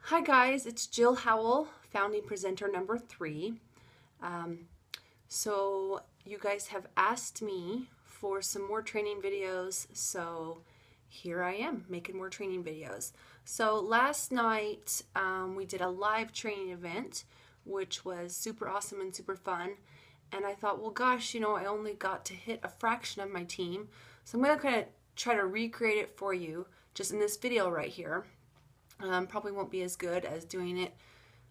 Hi guys, it's Jill Howell, founding presenter number 3. So you guys have asked me for some more training videos, so here I am making more training videos. So last night we did a live training event, which was super awesome and super fun. And I thought, well, gosh, I only got to hit a fraction of my team, so I'm going to kind of try to recreate it for you just in this video right here. Probably won't be as good as doing it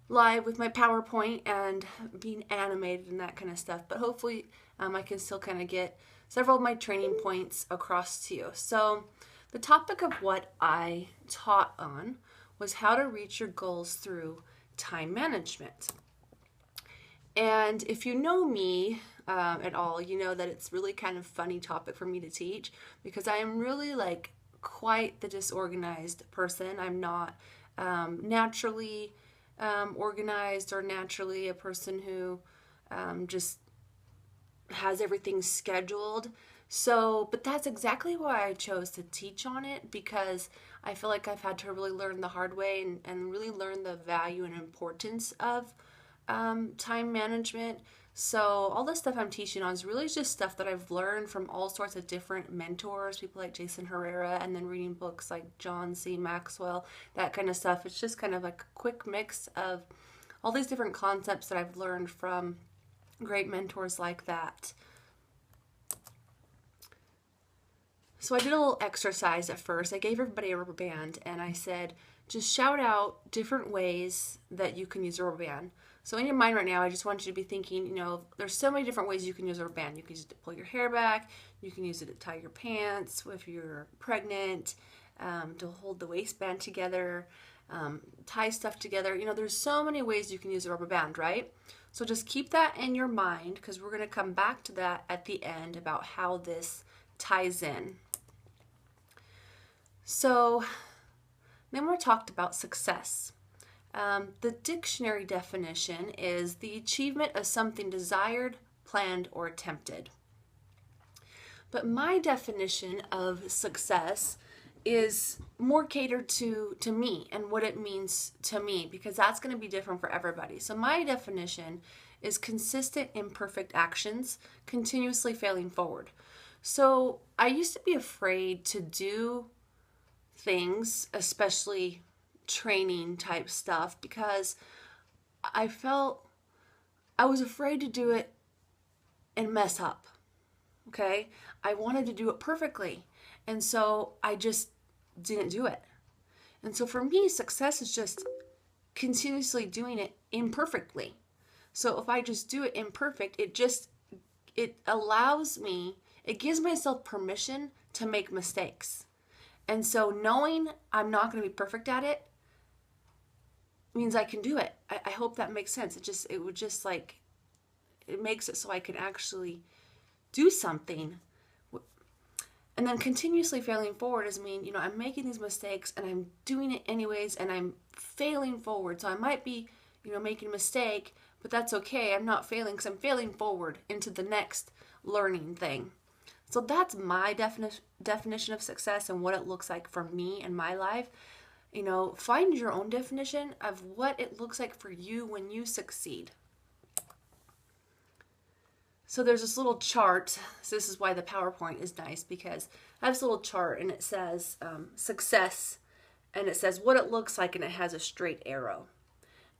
live with my PowerPoint and being animated and that kind of stuff, but hopefully I can still kind of get several of my training points across to you. So the topic of what I taught on was how to reach your goals through time management. And if you know me at all, you know that it's really kind of funny topic for me to teach because I am really quite the disorganized person. I'm not naturally organized or naturally a person who just has everything scheduled. So, but that's exactly why I chose to teach on it, because I feel like I've had to really learn the hard way and really learn the value and importance of time management. So all the stuff I'm teaching on is really just stuff that I've learned from all sorts of different mentors, people like Jason Herrera, and then reading books like John C. Maxwell, that kind of stuff. It's just kind of like a quick mix of all these different concepts that I've learned from great mentors like that. So I did a little exercise at first. I gave everybody a rubber band and I said, just shout out different ways that you can use a rubber band. So in your mind right now, I just want you to be thinking, there's so many different ways you can use a rubber band. You can use it to pull your hair back. You can use it to tie your pants if you're pregnant, to hold the waistband together, tie stuff together. There's so many ways you can use a rubber band, right? So just keep that in your mind because we're going to come back to that at the end about how this ties in. So then we talked about success. The dictionary definition is the achievement of something desired, planned, or attempted. But my definition of success is more catered to me and what it means to me, because that's going to be different for everybody. So my definition is consistent imperfect actions, continuously failing forward. So I used to be afraid to do things, especially training type stuff, because I felt I was afraid to do it and mess up. Okay? I wanted to do it perfectly. And so I just didn't do it. And so for me, success is just continuously doing it imperfectly. So if I just do it imperfect, it allows me, it gives myself permission to make mistakes. And so knowing I'm not going to be perfect at it means I can do it. I hope that makes sense. It makes it so I can actually do something. And then continuously failing forward is I'm making these mistakes and I'm doing it anyways and I'm failing forward. So I might be, making a mistake, but that's okay. I'm not failing because I'm failing forward into the next learning thing. So that's my definition of success and what it looks like for me in my life. Find your own definition of what it looks like for you when you succeed. So there's this little chart. So this is why the PowerPoint is nice, because I have this little chart and it says success, and it says what it looks like, and it has a straight arrow.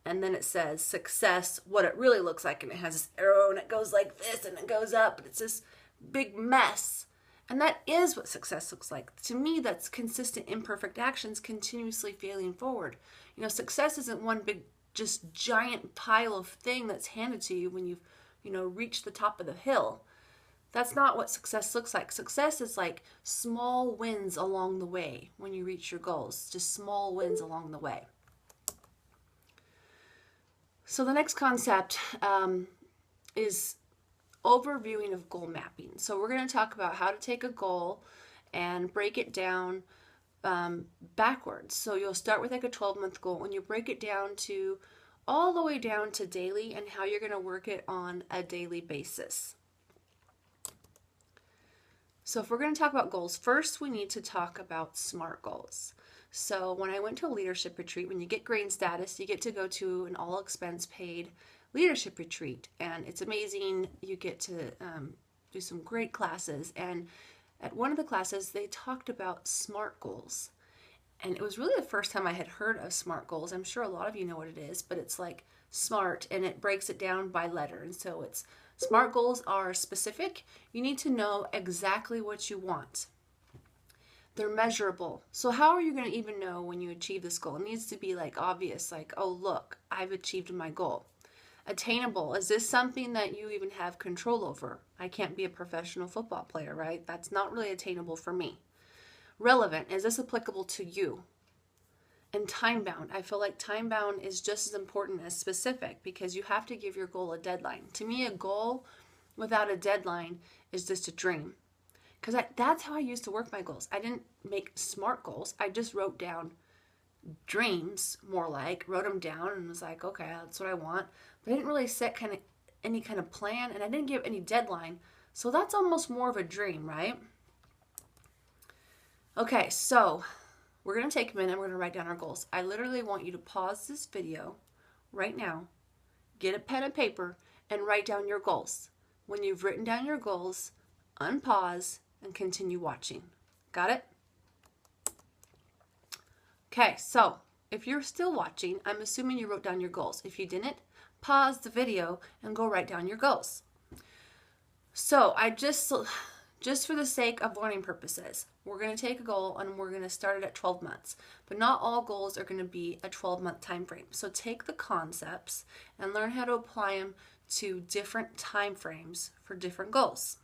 And then it says success, what it really looks like, and it has this arrow and it goes like this and it goes up, and it's this big mess. And that is what success looks like. To me, that's consistent imperfect actions continuously failing forward. Success isn't one big, just giant pile of thing that's handed to you when you've, reached the top of the hill. That's not what success looks like. Success is like small wins along the way when you reach your goals, just small wins along the way. So the next concept is overviewing of goal mapping. So we're going to talk about how to take a goal and break it down backwards. So you'll start with a 12-month goal and you break it down to all the way down to daily, and how you're going to work it on a daily basis. So if we're going to talk about goals, first we need to talk about SMART goals. So when I went to a leadership retreat, when you get green status, you get to go to an all expense paid leadership retreat. And it's amazing. You get to do some great classes. And at one of the classes, they talked about SMART goals. And it was really the first time I had heard of SMART goals. I'm sure a lot of you know what it is, but it's like SMART and it breaks it down by letter. And so it's SMART goals are specific. You need to know exactly what you want. They're measurable. So how are you going to even know when you achieve this goal? It needs to be like obvious, like, oh, look, I've achieved my goal. Attainable. Is this something that you even have control over? I can't be a professional football player, right? That's not really attainable for me. Relevant. Is this applicable to you? And time bound. I feel like time bound is just as important as specific because you have to give your goal a deadline. To me, a goal without a deadline is just a dream. Because that's how I used to work my goals. I didn't make SMART goals. I just wrote down dreams, more like, wrote them down and was like, okay, that's what I want. But I didn't really set any kind of plan, and I didn't give any deadline. So that's almost more of a dream, right? Okay, so we're going to take a minute. We're going to write down our goals. I literally want you to pause this video right now, get a pen and paper, and write down your goals. When you've written down your goals, unpause and continue watching. Got it? Okay, so if you're still watching, I'm assuming you wrote down your goals. If you didn't, pause the video and go write down your goals. So I just for the sake of learning purposes, we're going to take a goal and we're going to start it at 12 months. But not all goals are going to be a 12-month time frame. So take the concepts and learn how to apply them to different time frames for different goals.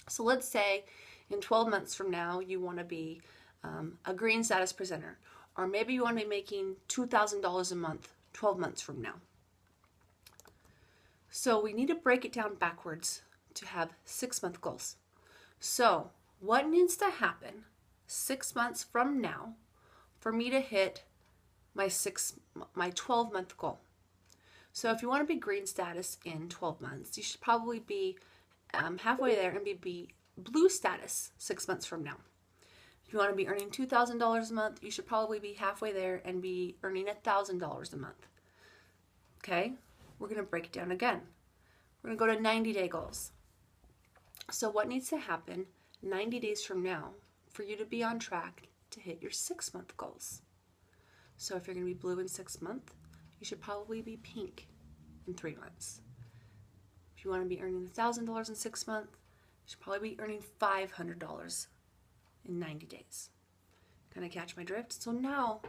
So let's say in 12 months from now, you want to be a green status presenter, or maybe you want to be making $2,000 a month 12 months from now. So we need to break it down backwards to have 6-month goals. So what needs to happen 6 months from now for me to hit my 12-month goal? So if you want to be green status in 12 months, you should probably be halfway there and be blue status 6 months from now. If you want to be earning $2,000 a month, you should probably be halfway there and be earning $1,000 a month. Okay, we're going to break it down again. We're going to go to 90-day goals. So what needs to happen 90 days from now for you to be on track to hit your 6-month goals? So if you're going to be blue in 6 months, you should probably be pink in 3 months. If you want to be earning $1,000 in 6 months, you should probably be earning $500 in 90 days. Kind of catch my drift? So now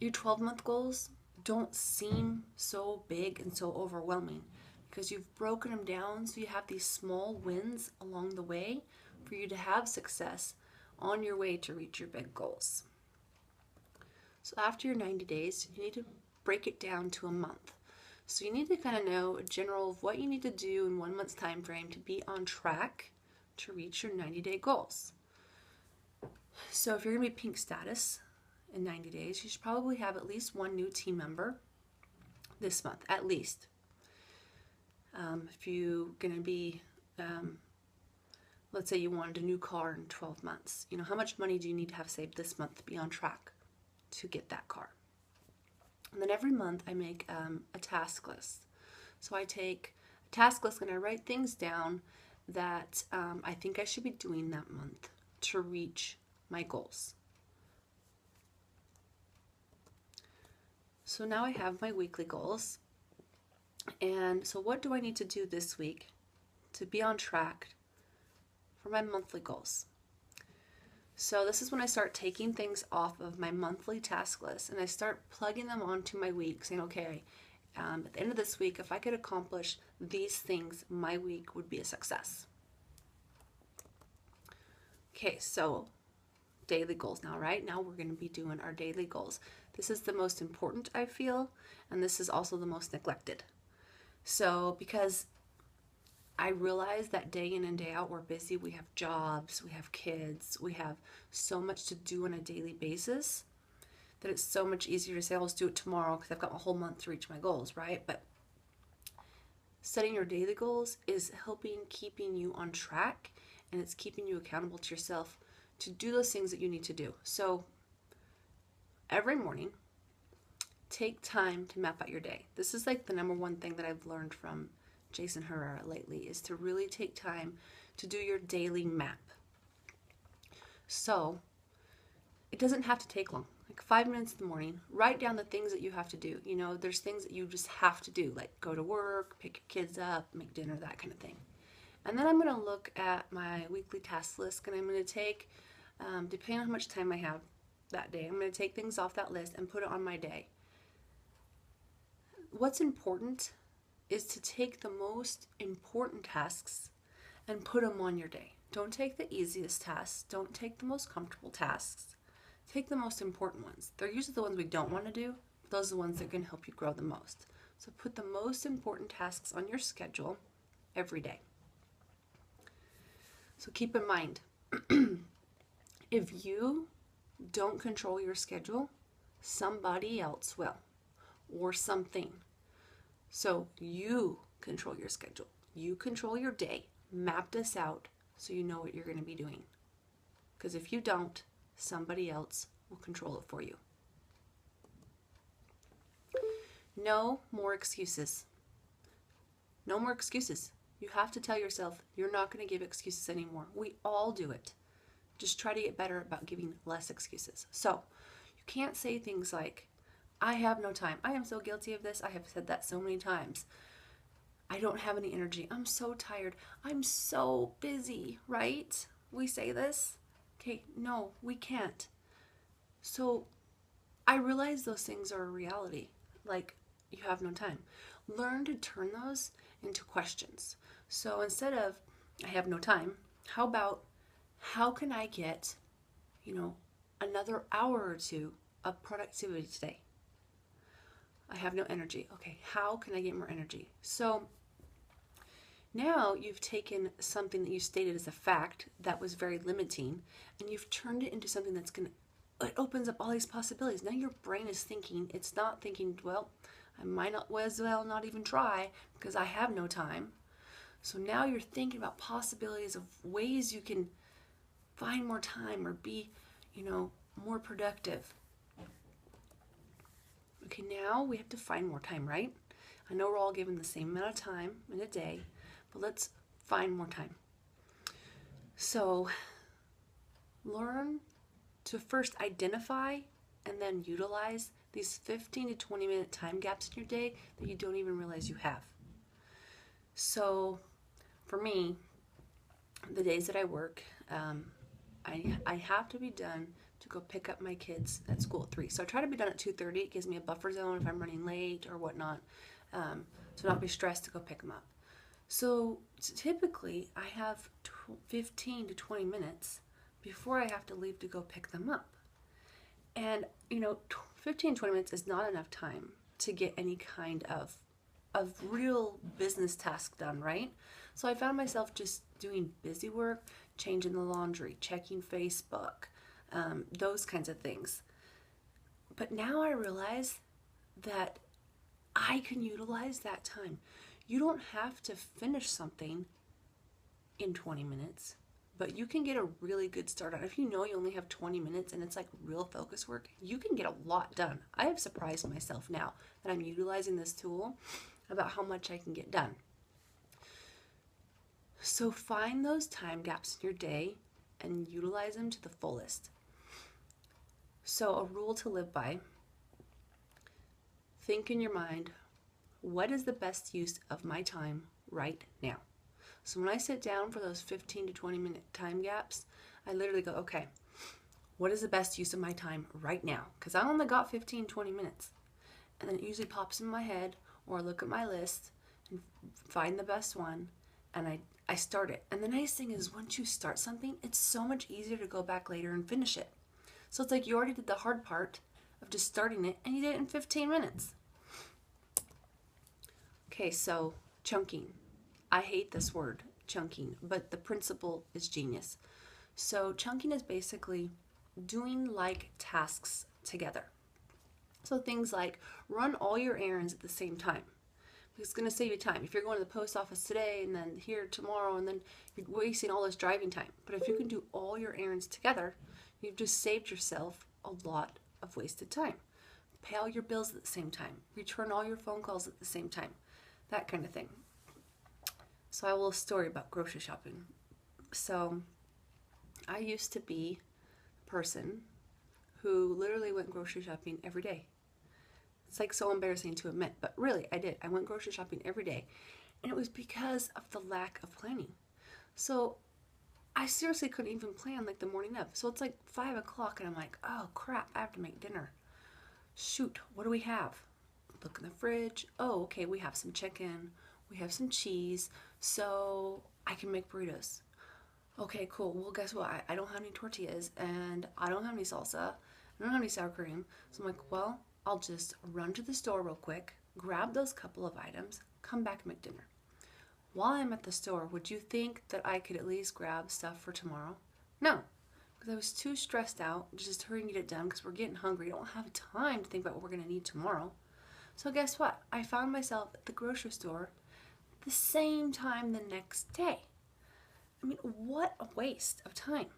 your 12-month goals don't seem so big and so overwhelming because you've broken them down so you have these small wins along the way for you to have success on your way to reach your big goals. So after your 90 days, you need to break it down to a month. So you need to kind of know a general of what you need to do in 1 month's time frame to be on track to reach your 90-day goals. So if you're going to be pink status in 90 days, you should probably have at least one new team member this month, at least. If you're going to be, let's say you wanted a new car in 12 months, how much money do you need to have saved this month to be on track to get that car? And then every month I make a task list. So I take a task list and I write things down that I think I should be doing that month to reach my goals. So now I have my weekly goals. And so what do I need to do this week to be on track for my monthly goals? So this is when I start taking things off of my monthly task list and I start plugging them onto my week, saying, okay, at the end of this week, if I could accomplish these things, my week would be a success. Okay, so daily goals now, right? Now we're going to be doing our daily goals. This is the most important, I feel, and this is also the most neglected. So because I realize that day in and day out we're busy, we have jobs, we have kids, we have so much to do on a daily basis that it's so much easier to say, I'll just do it tomorrow because I've got a whole month to reach my goals, right? But setting your daily goals is keeping you on track, and it's keeping you accountable to yourself to do those things that you need to do. So every morning, take time to map out your day. This is like the number one thing that I've learned from Jason Herrera lately, is to really take time to do your daily map. So it doesn't have to take long. Like 5 minutes in the morning, write down the things that you have to do. You know, there's things that you just have to do, like go to work, pick your kids up, make dinner, that kind of thing. And then I'm going to look at my weekly task list, and I'm going to take, depending on how much time I have that day, I'm going to take things off that list and put it on my day. What's important is to take the most important tasks and put them on your day. Don't take the easiest tasks. Don't take the most comfortable tasks. Take the most important ones. They're usually the ones we don't want to do, but those are the ones that can help you grow the most. So put the most important tasks on your schedule every day. So keep in mind, if you don't control your schedule, somebody else will, or something. So you control your schedule. You control your day. Map this out so you know what you're going to be doing. Because if you don't, somebody else will control it for you. No more excuses. No more excuses. You have to tell yourself you're not going to give excuses anymore. We all do it. Just try to get better about giving less excuses. So you can't say things like, I have no time. I am so guilty of this. I have said that so many times. I don't have any energy. I'm so tired. I'm so busy, right? We say this. Okay, no, we can't. So I realize those things are a reality. Like, you have no time. Learn to turn those into questions. So instead of, I have no time, how about, how can I get, another hour or two of productivity today? I have no energy. Okay, how can I get more energy? So now you've taken something that you stated as a fact that was very limiting, and you've turned it into something that's it opens up all these possibilities. Now your brain is thinking, it's not thinking, well, I might not as well not even try because I have no time. So now you're thinking about possibilities of ways you can find more time or be, more productive. Okay, now we have to find more time, right? I know we're all given the same amount of time in a day, but let's find more time. So learn to first identify and then utilize these 15 to 20 minute time gaps in your day that you don't even realize you have. So for me, the days that I work, I have to be done to go pick up my kids at school at 3. So I try to be done at 2:30. It gives me a buffer zone if I'm running late or whatnot, to not be stressed to go pick them up. So typically I have 15 to 20 minutes before I have to leave to go pick them up. And 15, 20 minutes is not enough time to get any kind of real business task done, right? So I found myself just doing busy work, changing the laundry, checking Facebook, those kinds of things. But now I realize that I can utilize that time. You don't have to finish something in 20 minutes, but you can get a really good start on it. If you know you only have 20 minutes and it's like real focus work, you can get a lot done. I have surprised myself now that I'm utilizing this tool about how much I can get done. So find those time gaps in your day and utilize them to the fullest. So a rule to live by: think in your mind, what is the best use of my time right now? So when I sit down for those 15 to 20 minute time gaps, I literally go, okay, what is the best use of my time right now? Because I only got 15, 20 minutes. And then it usually pops in my head, or I look at my list and find the best one, and I start it. And the nice thing is, once you start something, it's so much easier to go back later and finish it. So it's like you already did the hard part of just starting it, and you did it in 15 minutes. Okay, so chunking. I hate this word, chunking, but the principle is genius. So chunking is basically doing like tasks together. So things like run all your errands at the same time. It's going to save you time. If you're going to the post office today and then here tomorrow, and then you're wasting all this driving time. But if you can do all your errands together, you've just saved yourself a lot of wasted time. Pay all your bills at the same time. Return all your phone calls at the same time. That kind of thing. So I will a story about grocery shopping. So I used to be a person who literally went grocery shopping every day. It's like so embarrassing to admit, but really I did. I went grocery shopping every day. And it was because of the lack of planning. So I seriously couldn't even plan like the morning of. So it's like 5 o'clock and I'm like, oh crap, I have to make dinner. Shoot, what do we have? Look in the fridge. Oh, okay, we have some chicken. We have some cheese. So I can make burritos. Okay, cool. Well, guess what? I don't have any tortillas and I don't have any salsa. I don't have any sour cream. So I'm like, well, I'll just run to the store real quick, grab those couple of items, come back and make dinner. While I'm at the store, would you think that I could at least grab stuff for tomorrow? No, because I was too stressed out, just hurrying to get it done because we're getting hungry. I don't have time to think about what we're going to need tomorrow. So guess what? I found myself at the grocery store the same time the next day. I mean, what a waste of time.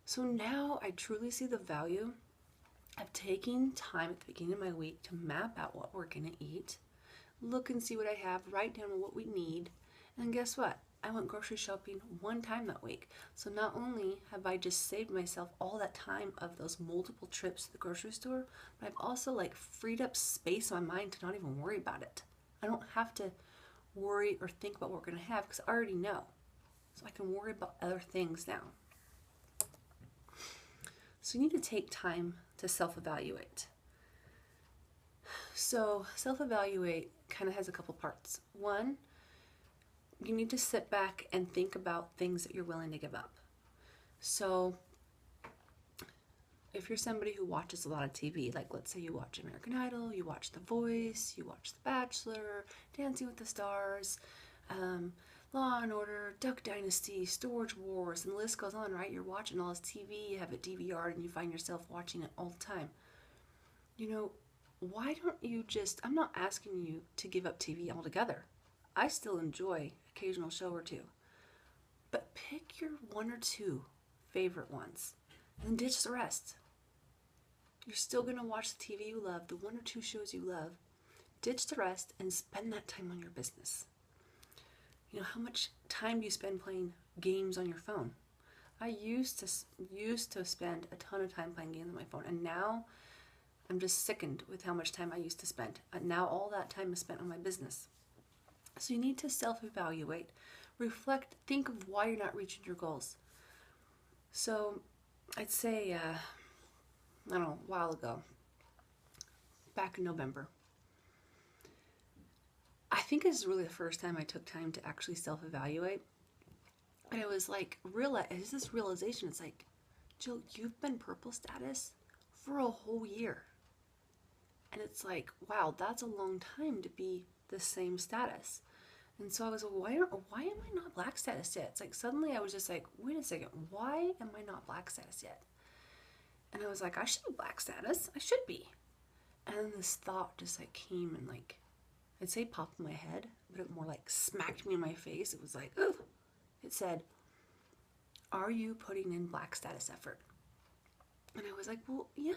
So now I truly see the value of taking time at the beginning of my week to map out what we're going to eat, look and see what I have, write down what we need, and guess what? I went grocery shopping one time that week. So not only have I just saved myself all that time of those multiple trips to the grocery store, but I've also like freed up space in my mind to not even worry about it. I don't have to worry or think about what we're going to have because I already know. So I can worry about other things now. So you need to take time to self-evaluate. So self-evaluate kind of has a couple parts. One, you need to sit back and think about things that you're willing to give up. So if you're somebody who watches a lot of TV, like let's say you watch American Idol, you watch The Voice, you watch The Bachelor, Dancing with the Stars, Law and Order, Duck Dynasty, Storage Wars, and the list goes on, right? You're watching all this TV, you have it DVR'd, and you find yourself watching it all the time. You know, why don't you just, I'm not asking you to give up TV altogether. I still enjoy occasional show or two. But pick your one or two favorite ones and ditch the rest. You're still going to watch the TV you love, the one or two shows you love. Ditch the rest and spend that time on your business. You know, how much time do you spend playing games on your phone? I used to spend a ton of time playing games on my phone, and now I'm just sickened with how much time I used to spend. And now all that time is spent on my business. So you need to self-evaluate, reflect, think of why you're not reaching your goals. So I'd say, I don't know, a while ago, back in November, I think this is really the first time I took time to actually self-evaluate. And it was like, it's this realization. It's like, Jill, you've been purple status for a whole year. And it's like, wow, that's a long time to be the same status. And so I was like, why am I not black status yet? It's like suddenly I was just like, wait a second, why am I not black status yet? And I was like, I should be black status. I should be. And then this thought just like came and like, I'd say popped in my head, but it more like smacked me in my face. It was like, ugh. It said, are you putting in black status effort? And I was like, well, yeah,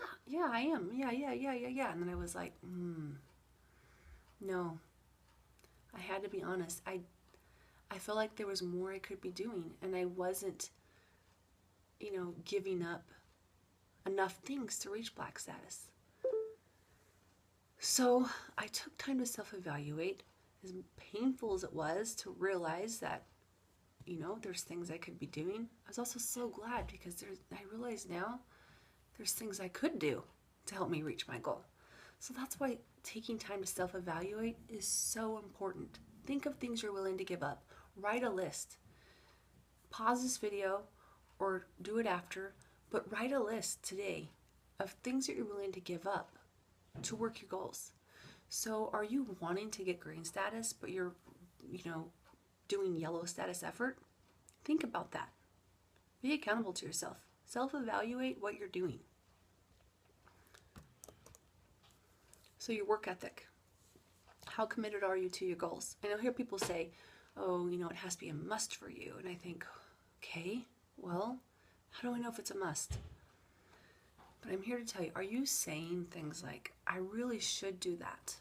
I am. Yeah. And then I was like, no. I had to be honest. I felt like there was more I could be doing, and I wasn't, giving up enough things to reach black status. So I took time to self-evaluate, as painful as it was to realize that, there's things I could be doing. I was also so glad because I realize now there's things I could do to help me reach my goal. So that's why taking time to self-evaluate is so important. Think of things you're willing to give up. Write a list. Pause this video or do it after, but write a list today of things that you're willing to give up to work your goals. So are you wanting to get green status, but you're, doing yellow status effort? Think about that. Be accountable to yourself. Self-evaluate what you're doing. So your work ethic. How committed are you to your goals? I hear people say, oh, it has to be a must for you. And I think, okay, well, how do I know if it's a must? But I'm here to tell you, are you saying things like, I really should do that?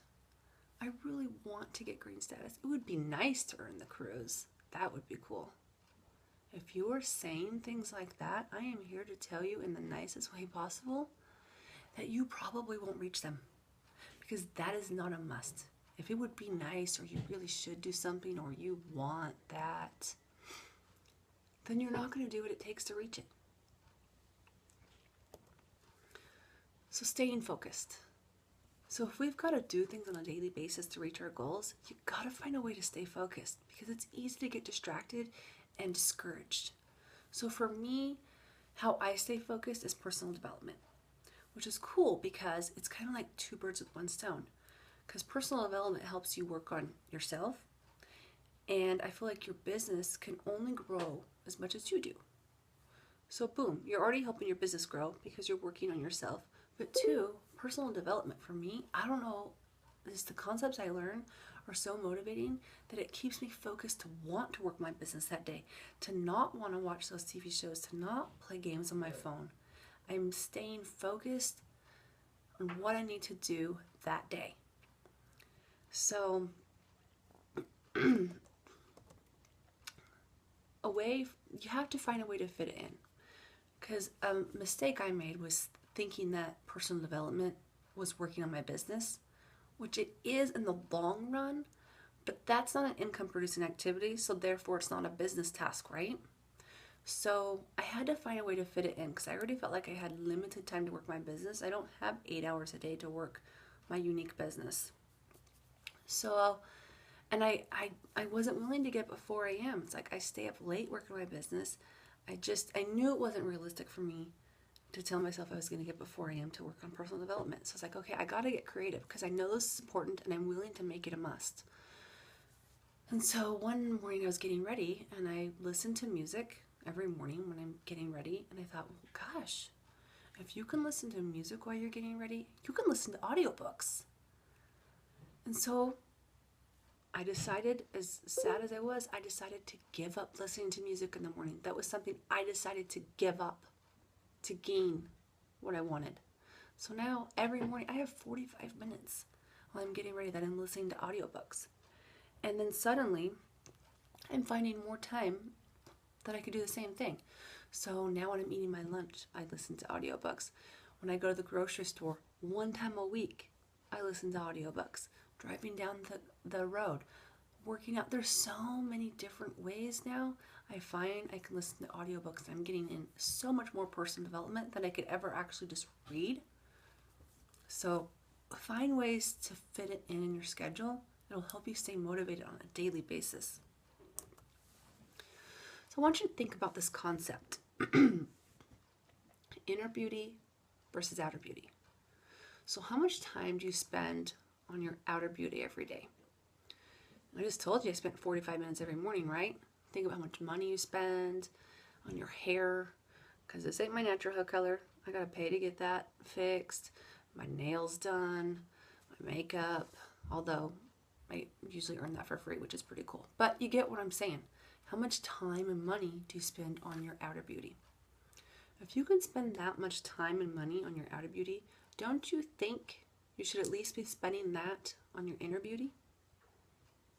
I really want to get green status. It would be nice to earn the cruise. That would be cool. If you are saying things like that, I am here to tell you in the nicest way possible that you probably won't reach them, because that is not a must. If it would be nice, or you really should do something, or you want that, then you're not going to do what it takes to reach it. So staying focused. So if we've got to do things on a daily basis to reach our goals, you got to find a way to stay focused, because it's easy to get distracted and discouraged. So for me, how I stay focused is personal development, which is cool because it's kind of like two birds with one stone. Because personal development helps you work on yourself, and I feel like your business can only grow as much as you do. So boom, you're already helping your business grow because you're working on yourself. But two, personal development for me, I don't know, the concepts I learn are so motivating that it keeps me focused to want to work my business that day, to not want to watch those TV shows, to not play games on my phone. I'm staying focused on what I need to do that day. So you have to find a way to fit it in. Because a mistake I made was thinking that personal development was working on my business, which it is in the long run, but that's not an income producing activity, so therefore it's not a business task, right? So I had to find a way to fit it in, because I already felt like I had limited time to work my business. I don't have 8 hours a day to work my unique business. So, and I wasn't willing to get up at 4 a.m. It's like I stay up late working my business. I knew it wasn't realistic for me to tell myself I was going to get up at 4 a.m. to work on personal development. So I was like, okay, I got to get creative, because I know this is important and I'm willing to make it a must. And so one morning I was getting ready and I listened to music every morning when I'm getting ready. And I thought, well, gosh, if you can listen to music while you're getting ready, you can listen to audiobooks. And so I decided, as sad as I was, I decided to give up listening to music in the morning. That was something I decided to give up to gain what I wanted. So now every morning I have 45 minutes while I'm getting ready that I'm listening to audiobooks. And then suddenly I'm finding more time that I could do the same thing. So now when I'm eating my lunch, I listen to audiobooks. When I go to the grocery store, one time a week, I listen to audiobooks. Driving down the road, working out. There's so many different ways now. I find I can listen to audiobooks. I'm getting in so much more personal development than I could ever actually just read. So find ways to fit it in your schedule. It'll help you stay motivated on a daily basis. So I want you to think about this concept. Inner beauty versus outer beauty. So how much time do you spend on your outer beauty every day? I just told you I spent 45 minutes every morning, right? Think about how much money you spend on your hair, because this ain't my natural hair color. I gotta pay to get that fixed. My nails done, my makeup, although I usually earn that for free, which is pretty cool. But you get what I'm saying. How much time and money do you spend on your outer beauty? If you can spend that much time and money on your outer beauty, don't you think you should at least be spending that on your inner beauty?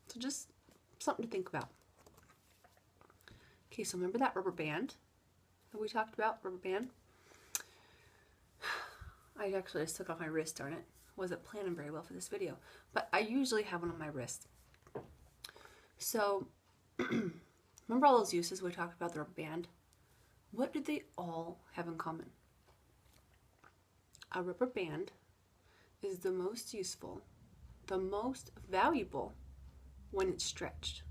So just something to think about. Okay, so remember that rubber band that we talked about, rubber band? I actually just took off my wrist, darn it. Wasn't planning very well for this video, but I usually have one on my wrist. So remember all those uses we talked about the rubber band? What do they all have in common? A rubber band is the most useful, the most valuable when it's stretched.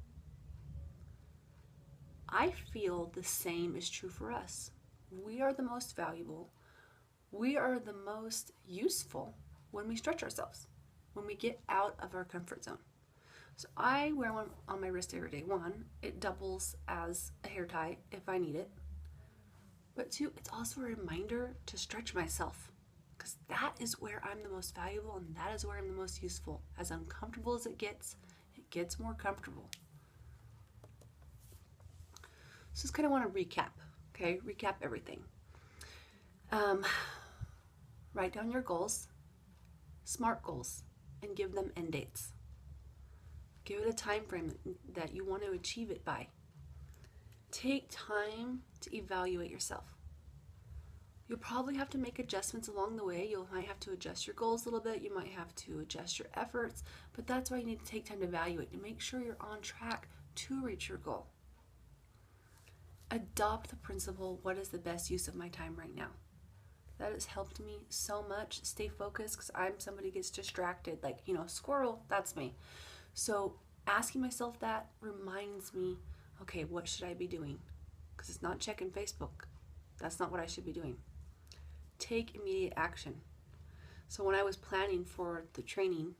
I feel the same is true for us. We are the most valuable. We are the most useful when we stretch ourselves, when we get out of our comfort zone. So I wear one on my wrist every day. One, it doubles as a hair tie if I need it. But two, it's also a reminder to stretch myself, because that is where I'm the most valuable and that is where I'm the most useful. As uncomfortable as it gets more comfortable. So just kind of want to recap, okay? Recap everything. Write down your goals, SMART goals, and give them end dates. Give it a time frame that you want to achieve it by. Take time to evaluate yourself. You'll probably have to make adjustments along the way. You might have to adjust your goals a little bit. You might have to adjust your efforts, but that's why you need to take time to evaluate to make sure you're on track to reach your goal. Adopt the principle, what is the best use of my time right now? That has helped me so much. Stay focused, because I'm somebody who gets distracted, like, squirrel, that's me. So asking myself that reminds me, okay, what should I be doing? Because it's not checking Facebook. That's not what I should be doing. Take immediate action. So when I was planning for the training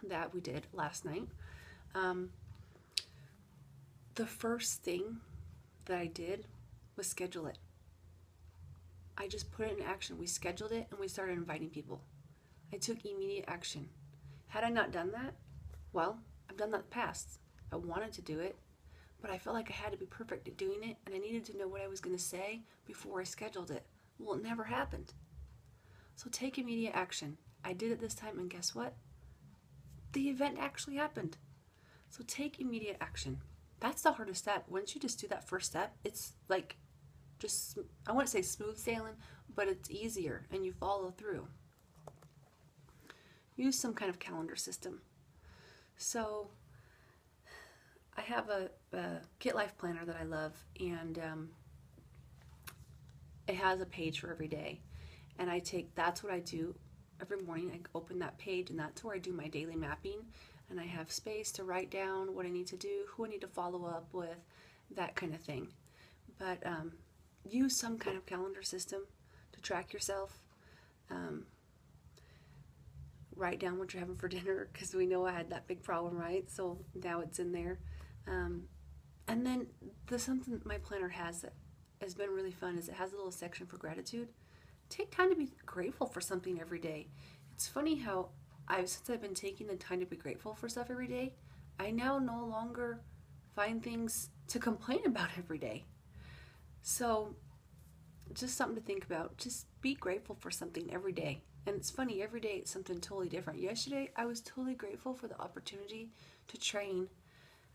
that we did last night, the first thing that I did was schedule it. I just put it in action. We scheduled it and we started inviting people. I took immediate action. Had I not done that, well, I've done that in the past. I wanted to do it, but I felt like I had to be perfect at doing it, and I needed to know what I was going to say before I scheduled it. Well, it never happened. So take immediate action. I did it this time, and guess what? The event actually happened. So take immediate action. That's the hardest step. Once you just do that first step, it's like just, I wouldn't say smooth sailing, but it's easier and you follow through. Use some kind of calendar system. So I have a Get Life planner that I love, and it has a page for every day. And that's what I do every morning. I open that page, and that's where I do my daily mapping. And I have space to write down what I need to do, who I need to follow up with, that kind of thing. But use some kind of calendar system to track yourself. Write down what you're having for dinner, because we know I had that big problem, right? So now it's in there. And then something my planner has that has been really fun is it has a little section for gratitude. Take time to be grateful for something every day. It's funny how since I've been taking the time to be grateful for stuff every day, I now no longer find things to complain about every day. So just something to think about. Just be grateful for something every day. And it's funny, every day it's something totally different. Yesterday, I was totally grateful for the opportunity to train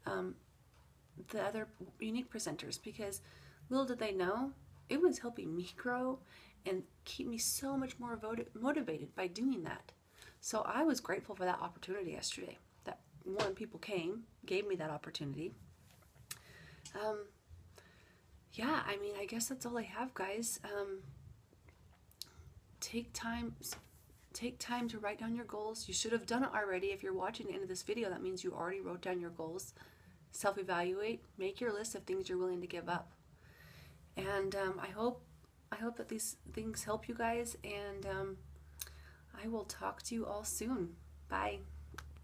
the other unique presenters, because little did they know, it was helping me grow and keep me so much more motivated by doing that. So I was grateful for that opportunity yesterday. That people gave me that opportunity. Yeah, I mean, I guess that's all I have, guys. Take time to write down your goals. You should have done it already. If you're watching the end of this video, that means you already wrote down your goals. Self-evaluate. Make your list of things you're willing to give up. And I hope that these things help you guys. And I will talk to you all soon. Bye.